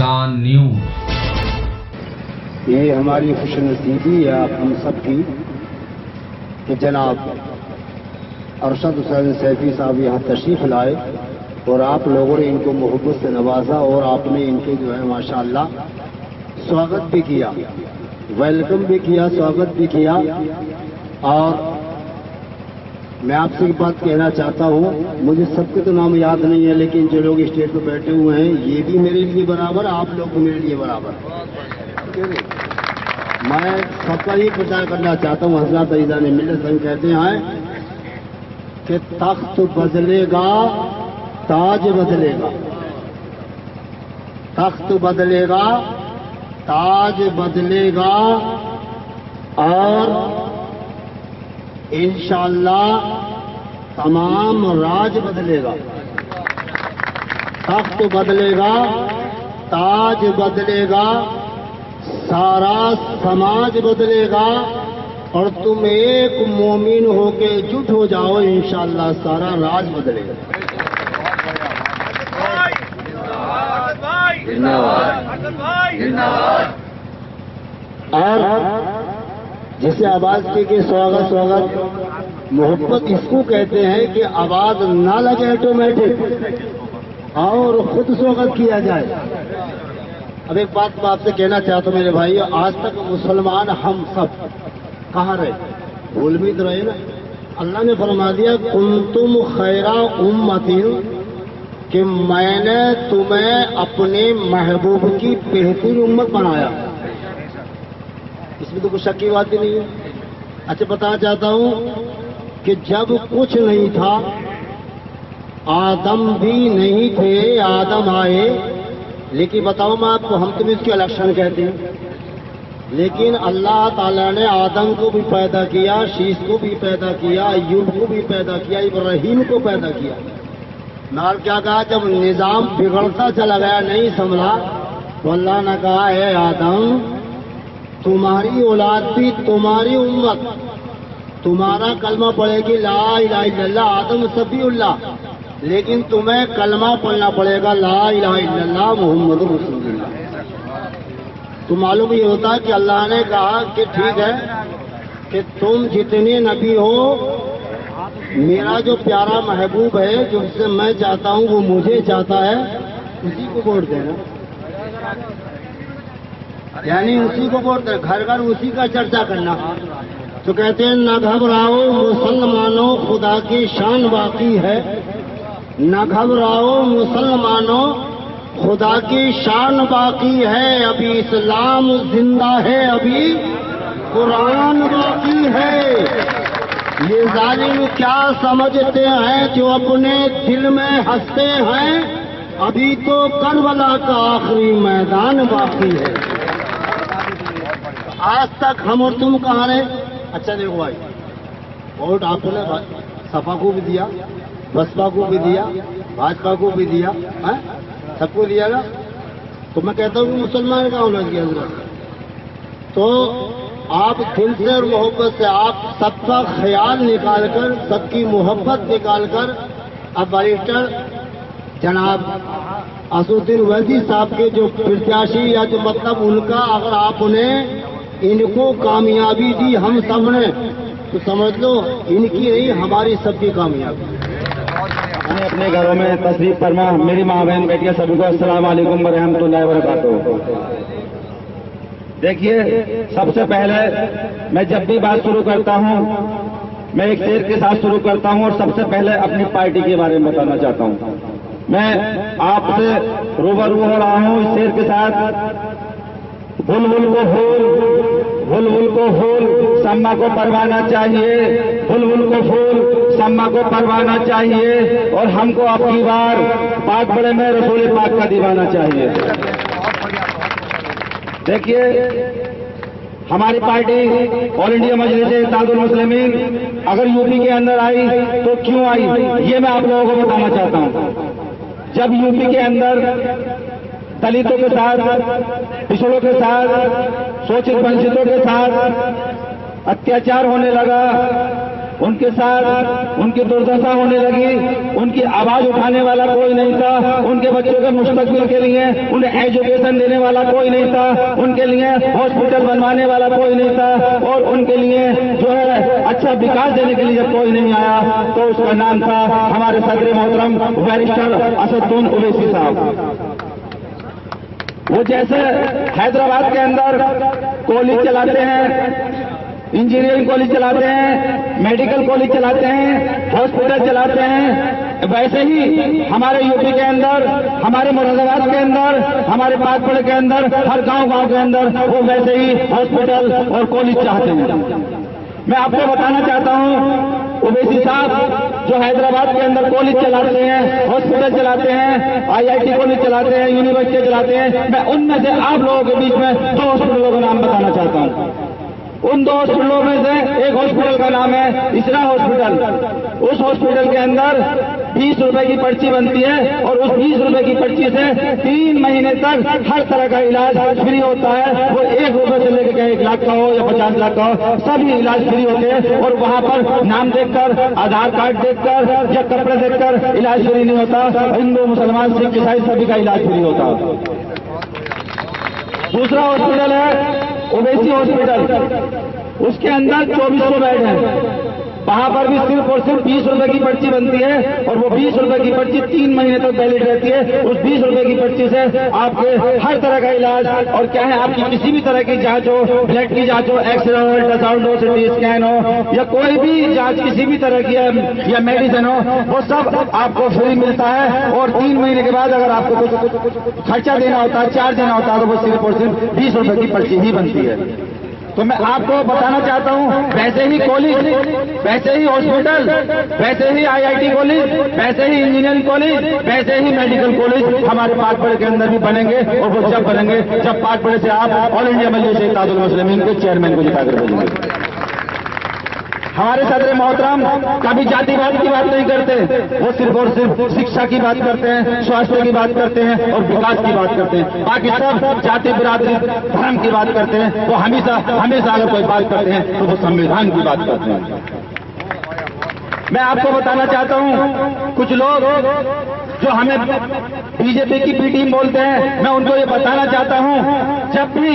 निशान न्यूज। ये हमारी खुशनसीबी है हम सब की कि जनाब अरशद हुसैन सैफी साहब यहाँ तशरीफ लाए और आप लोगों ने इनको मोहब्बत से नवाजा और आपने इनके जो है माशाअल्लाह स्वागत भी किया, वेलकम भी किया, स्वागत भी किया। और मैं आपसे एक बात कहना चाहता हूँ, मुझे सबके तो नाम याद नहीं है, लेकिन जो लोग स्टेज पर बैठे हुए हैं ये भी मेरे लिए बराबर, आप लोग भी मेरे लिए बराबर। मैं सबका ही प्रचार करना चाहता हूँ। हजरत ईसा ने मिलत संग कहते हैं कि तख्त बदलेगा, ताज बदलेगा, तख्त बदलेगा, ताज बदलेगा और इंशाअल्लाह तमाम राज बदलेगा। तख्त बदलेगा, ताज बदलेगा, सारा समाज बदलेगा और तुम एक मोमिन होके जुट हो जाओ, इंशाअल्लाह सारा राज बदलेगा। और जिसे आवाज के स्वागत स्वागत मोहब्बत इसको कहते हैं कि आवाज ना लगे ऑटोमेटिक और खुद स्वागत किया जाए। अब एक बात मैं आपसे कहना चाहता हूँ मेरे भाई, आज तक मुसलमान हम सब कहाँ रहे, भूल भी तो रहे ना। अल्लाह ने फरमा दिया कुंतुम खैरा उम्मतिन, कि मैंने तुम्हें अपने महबूब की बेहतरीन उम्मत बनाया। इसमें तो कुछ शक की बात ही नहीं है। अच्छा बताना चाहता हूं कि जब कुछ नहीं था, आदम भी नहीं थे, आदम आए, लेकिन बताओ मैं आपको, हम तो इसके लक्षण कहते हैं, लेकिन अल्लाह ताला ने आदम को भी पैदा किया, शीश को भी पैदा किया, अय्यूब को भी पैदा किया, इब्राहिम को पैदा किया। नाल क्या कहा, जब निजाम बिगड़ता चला गया, नहीं संभला, तो अल्लाह ने कहा है आदम तुम्हारी औलाद भी, तुम्हारी उम्मत, तुम्हारा कलमा पढ़ेगी ला इलाहा इल्लल्लाह आदम सफीउल्लाह, लेकिन तुम्हें कलमा पढ़ना पड़ेगा ला इलाहा इल्लल्लाह मुहम्मद रसूलुल्लाह। तो मालूम ये होता है कि अल्लाह ने कहा कि ठीक है कि तुम जितने नबी हो, मेरा जो प्यारा महबूब है, जिससे मैं चाहता हूँ वो मुझे चाहता है, उसी को वोट देना, यानी उसी को वोट देना, घर घर उसी का चर्चा करना। तो कहते हैं न घबराओ मुसलमानों, खुदा की शान बाकी है, न घबराओ मुसलमानों, खुदा की शान बाकी है, अभी इस्लाम जिंदा है, अभी कुरान बाकी है। ये जालिम क्या समझते हैं जो अपने दिल में हंसते हैं, अभी तो करबला का आखिरी मैदान बाकी है। आज तक हम और तुम कहाँ रहे? अच्छा देखो भाई, वोट आपने सपा को भी दिया, बसपा को भी दिया, भाजपा को भी दिया, सबको दिया ना। तो मैं कहता हूँ मुसलमान का होना चाहिए। तो आप दिल से और मोहब्बत से आप सबका ख्याल निकालकर, सबकी मोहब्बत निकालकर, अब बैरिस्टर जनाब असदुद्दीन ओवैसी साहब के जो प्रत्याशी या जो मतलब उनका, अगर आपने इनको कामयाबी दी हम सब ने, तो समझ लो इनकी नहीं हमारी सबकी कामयाबी। मैंने अपने घरों में तशरीफ फरमा, मेरी माँ बहन बेटियां सभी को अस्सलाम वालेकुम व रहमतुल्लाहि व बरकातुहू। देखिए, सबसे पहले मैं जब भी बात शुरू करता हूँ, मैं एक शेर के साथ शुरू करता हूँ और सबसे पहले अपनी पार्टी के बारे में बताना चाहता हूँ। मैं आपसे रूबरू हो रहा हूँ इस शेर के साथ। बुलबुल को फूल, बुलबुल को फूल सम्मा को परवाना चाहिए, बुलबुल को फूल सम्मा को परवाना चाहिए, और हमको अपनी बार पाक बड़े में रसूल पाक का दीवाना चाहिए। देखिए, हमारी पार्टी ऑल इंडिया मजलिस इत्तेहादुल मुस्लिमीन अगर यूपी के अंदर आई तो क्यों आई, ये मैं आप लोगों को बताना चाहता हूँ। जब यूपी के अंदर दलितों के साथ, पिछड़ों के साथ, शोषित वंचितों के साथ अत्याचार होने लगा, उनके साथ उनकी दुर्दशा होने लगी, उनकी आवाज उठाने वाला कोई नहीं था, उनके बच्चों के मुस्तकबिल के लिए उन्हें एजुकेशन देने वाला कोई नहीं था, उनके लिए हॉस्पिटल बनवाने वाला कोई नहीं था, और उनके लिए जो है अच्छा विकास देने के लिए जब कोई नहीं आया तो उसका नाम था हमारे सदर मोहतरम बैरिस्टर असदुद्दीन ओवैसी साहब। वो जैसे हैदराबाद के अंदर कॉलेज चलाते हैं, इंजीनियरिंग कॉलेज चलाते हैं, मेडिकल कॉलेज चलाते हैं, हॉस्पिटल चलाते हैं, वैसे ही हमारे यूपी के अंदर, हमारे मुरादाबाद के अंदर, हमारे पाकपुर के अंदर, हर गांव के अंदर वो वैसे ही हॉस्पिटल और कॉलेज चाहते हैं। मैं आपको बताना चाहता हूं, ओवैसी साहब जो हैदराबाद के अंदर कॉलेज चलाते हैं, हॉस्पिटल चलाते हैं, IIT कॉलेज चलाते हैं, यूनिवर्सिटी चलाते हैं, मैं उनमें से आप लोगों के बीच में 2 हॉस्पिटलों का नाम बताना चाहता हूं। उन 2 हॉस्पिटलों में से एक हॉस्पिटल का नाम है इसरा हॉस्पिटल। उस हॉस्पिटल के अंदर 20 रुपए की पर्ची बनती है, और उस 20 रुपए की पर्ची से 3 महीने तक हर तरह का इलाज फ्री होता है। वो 1 रुपए से लेकर 1 लाख का हो या 50 लाख का हो, सभी इलाज फ्री होते हैं। और वहां पर नाम देखकर, आधार कार्ड देखकर या कपड़े देखकर इलाज फ्री नहीं होता। हिंदू, मुसलमान, सिख, ईसाई सभी का इलाज फ्री होता है। दूसरा हॉस्पिटल है ओवैसी हॉस्पिटल। उसके अंदर 2400 बेड हैं। वहां पर भी सिर्फ और सिर्फ 20 रुपए की पर्ची बनती है, और वो 20 रुपए की पर्ची 3 महीने तक वैलिड रहती है। उस 20 रुपए की पर्ची से आपके हर तरह का इलाज, और क्या है, आपकी किसी भी तरह की जांच हो, ब्लड की जांच हो, एक्सरे हो, अल्ट्रासाउंड हो, सिटी स्कैन हो, या कोई भी जांच किसी भी तरह की या मेडिसिन हो, वो सब आपको फ्री मिलता है। और 3 महीने के बाद अगर आपको कुछ खर्चा देना होता है, चार्ज देना होता है, तो वो सिर्फ और सिर्फ 20 रुपए की पर्ची ही बनती है। तो मैं आपको बताना चाहता हूं, वैसे ही कॉलेज, वैसे ही हॉस्पिटल, वैसे ही IIT कॉलेज, वैसे ही इंजीनियरिंग कॉलेज, वैसे ही मेडिकल कॉलेज हमारे पाकपुर के अंदर भी बनेंगे। और वो जब बनेंगे जब पाकपुर से आप ऑल इंडिया मजलिस इत्तेहादुल मुस्लिमीन के चेयरमैन को जिताकर भेजेंगे। हमारे सदर मोहतरम कभी जातिवाद की बात नहीं करते, वो सिर्फ और सिर्फ शिक्षा की बात करते हैं, स्वास्थ्य की बात करते हैं और विकास की बात करते हैं। बाकी सब जाति, बिरादरी, धर्म की बात करते हैं। वो हमेशा अगर कोई बात करते हैं तो वो संविधान की बात करते हैं। मैं आपको बताना चाहता हूं, कुछ लोग जो हमें बीजेपी की बी टीम बोलते हैं, मैं उनको ये बताना चाहता हूं, जब भी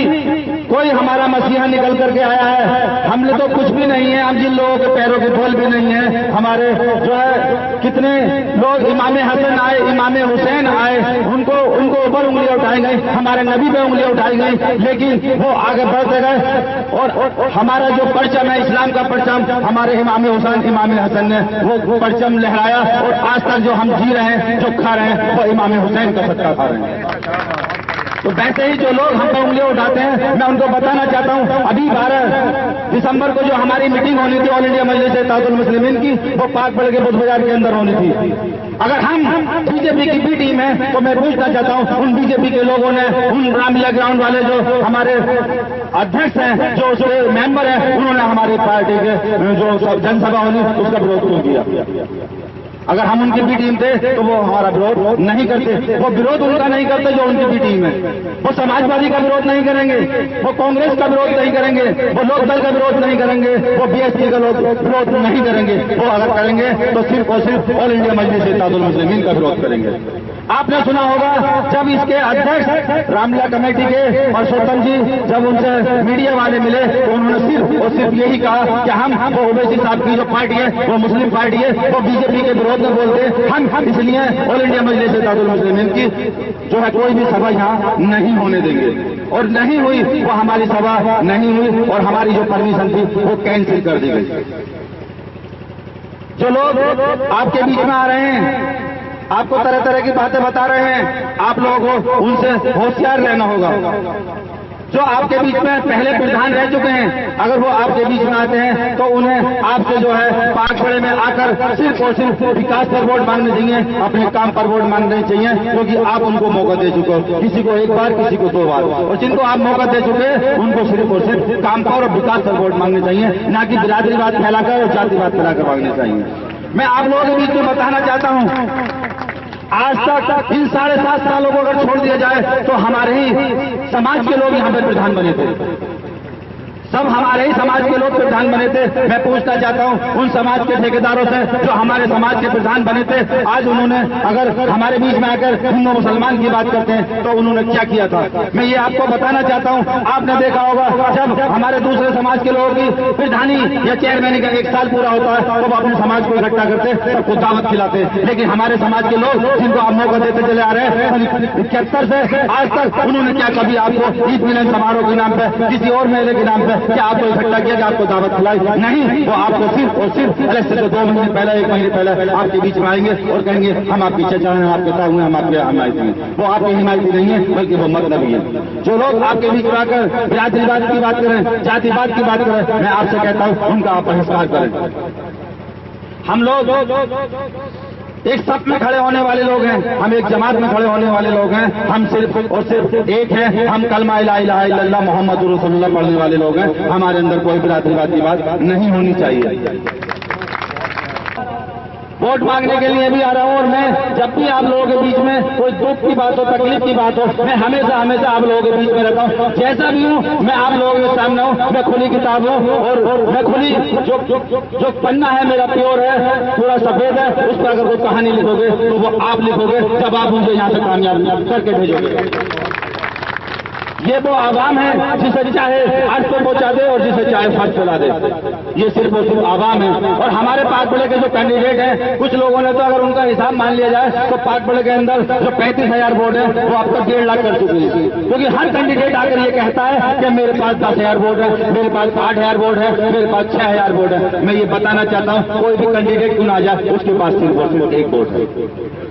कोई हमारा मसीहा निकल करके आया है, हमने तो कुछ भी नहीं है, हम जिन लोगों के पैरों के धूल भी नहीं है। हमारे जो है कितने लोग इमाम हसन आए, इमाम हुसैन आए, उनको ऊपर उंगलियां उठाई गई, हमारे नबी पे उंगलियां उठाई गई, लेकिन वो आगे बढ़ते गए। और हमारा जो परचम है, इस्लाम का परचम, हमारे इमाम हुसैन, इमाम हसन ने वो परचम लहराया, और आज तक जो हम जी रहे हैं, जो खा रहे हैं, वो इमाम हुसैन का सदका खा रहे हैं। तो वैसे ही जो लोग हम पर उंगलियां उठाते हैं, मैं उनको बताना चाहता हूं, अभी 12 दिसंबर को जो हमारी मीटिंग होनी थी ऑल इंडिया मजलिस इत्तेहादुल मुस्लिमीन की, वो पाकपुर के बुद्ध बाजार के अंदर होनी थी। अगर हम बीजेपी की बी टीम है, तो मैं पूछना चाहता हूं, उन बीजेपी के लोगों ने, उन रामलीला ग्राउंड वाले जो हमारे अध्यक्ष हैं, जो उसके मेंबर हैं, उन्होंने हमारी पार्टी के जो जनसभा होनी उसका विरोध क्यों किया? अगर हम उनकी बी टीम थे तो वो हमारा विरोध नहीं करते। वो विरोध उनका नहीं करते जो उनकी बी टीम है। वो समाजवादी का विरोध नहीं करेंगे, वो कांग्रेस का विरोध नहीं करेंगे, वो लोकदल का विरोध नहीं करेंगे, वो BSP का विरोध नहीं करेंगे। वो अगर करेंगे तो सिर्फ और सिर्फ ऑल इंडिया मजलिस इत्तेहादुल मुस्लिमीन का विरोध करेंगे। आपने सुना होगा, जब इसके अध्यक्ष रामलीला कमेटी के परसोत्तम जी जब उनसे मीडिया वाले मिले, तो उन्होंने सिर्फ और सिर्फ यही कहा कि हम, वो ओवैसी साहब की जो पार्टी है, वो मुस्लिम पार्टी है, वो बीजेपी के विरोध में बोलते हैं, हम इसलिए ऑल इंडिया मजलिस इत्तेहादुल मुस्लिमीन की जो है कोई भी सभा यहाँ नहीं होने देंगे। और नहीं हुई, वो हमारी सभा नहीं हुई, और हमारी जो परमिशन थी वो कैंसिल कर दी गई। जो लोग आपके बीच में आ रहे हैं, आपको तरह तरह की बातें बता रहे हैं, आप लोगों को उनसे होशियार रहना होगा। जो आपके बीच में पहले प्रधान रह चुके हैं, अगर वो आपके बीच में आते हैं तो उन्हें आपसे जो है पाकपुर में आकर सिर्फ और सिर्फ विकास पर वोट मांगने चाहिए, अपने काम पर वोट मांगने चाहिए, क्योंकि आप उनको मौका दे चुके हो, किसी को 1 बार, किसी को 2 बार। और जिनको आप मौका दे चुके हैं, उनको सिर्फ और सिर्फ काम पर और विकास पर वोट मांगने चाहिए, ना कि बिरादरीवाद फैलाकर और जातिवाद फैलाकर मांगने चाहिए। मैं आप लोगों के बीच में बताना चाहता हूं, आज तक इन 7.5 सालों को अगर छोड़ दिया जाए तो हमारे ही समाज के लोग यहाँ पे प्रधान बने थे। सब हमारे ही समाज के लोग प्रधान बने थे। मैं पूछना चाहता हूं उन समाज के ठेकेदारों से जो हमारे समाज के प्रधान बने थे, आज उन्होंने अगर हमारे बीच में आकर हिंदू मुसलमान की बात करते हैं तो उन्होंने क्या किया था। मैं ये आपको बताना चाहता हूं, आपने देखा होगा जब हमारे दूसरे समाज के लोगों की प्रधानी या चेयरमैन का 1 साल पूरा होता है तो वो अपने समाज को इकट्ठा करते, सबको दावत खिलाते। लेकिन हमारे समाज के लोग जिनको आप मौका देते चले आ रहे हैं 71 से आज तक, उन्होंने क्या कभी आपको ईद मिलन समारोह के नाम पे, किसी और मेले के नाम पे क्या आपको इकट्ठा किया कि आपको दावत खिलाई? नहीं, वो आपको सिर्फ और सिर्फ इलेक्शन से 2 महीने पहले, 1 महीने पहले आपके बीच में आएंगे और कहेंगे हम आपकी चर्चा हैं, आपके साथ हुए, हम आपके हिमायती हैं। वो आपकी हिमायती नहीं है बल्कि वो मतलबी है। जो लोग आपके बीच में आकर बिरादरीवाद की बात करें, जातिवाद की बात करें, मैं आपसे कहता हूं उनका आप बहिष्कार करें। हम लोग एक सप में खड़े होने वाले लोग हैं, हम एक जमात में खड़े होने वाले लोग हैं, हम सिर्फ और सिर्फ एक हैं, हम कलमा ला इलाहा इल्लल्लाह मोहम्मद रसूलुल्लाह पढ़ने वाले लोग हैं। हमारे अंदर कोई बिरादरीवाद की बात नहीं होनी चाहिए। वोट मांगने के लिए भी आ रहा हूं और मैं जब भी आप लोगों के बीच में कोई दुख की बात हो, तकलीफ की बात हो, मैं हमेशा आप लोगों के बीच में रहता हूं। जैसा भी हूं मैं आप लोगों के सामने हूं। मैं खुली किताब हूं और मैं खुली जो पन्ना है मेरा प्योर है, पूरा सफेद है। उस पर अगर कोई कहानी लिखोगे तो वो आप लिखोगे जब आप मुझे यहाँ से कामयाब करके भेजोगे। ये वो आवाम है जिसे चाहे अर्थ पे पहुंचा दे और जिसे चाहे फर्ज फैला दे। ये सिर्फ और सिर्फ आवाम है। और हमारे पाकबड़े के जो कैंडिडेट हैं, कुछ लोगों ने तो अगर उनका हिसाब मान लिया जाए तो पाकबड़े के अंदर जो 35,000 वोट है वो अब तक 1.5 लाख कर चुके हैं। क्योंकि हर कैंडिडेट आकर ये कहता है कि मेरे पास 10,000 वोट है, मेरे पास 8,000 वोट है, मेरे पास 6,000 वोट है। मैं ये बताना चाहता हूँ कोई भी कैंडिडेट क्यों ना आ जाए, उसके पास सिर्फ और सिर्फ 1 वोट है।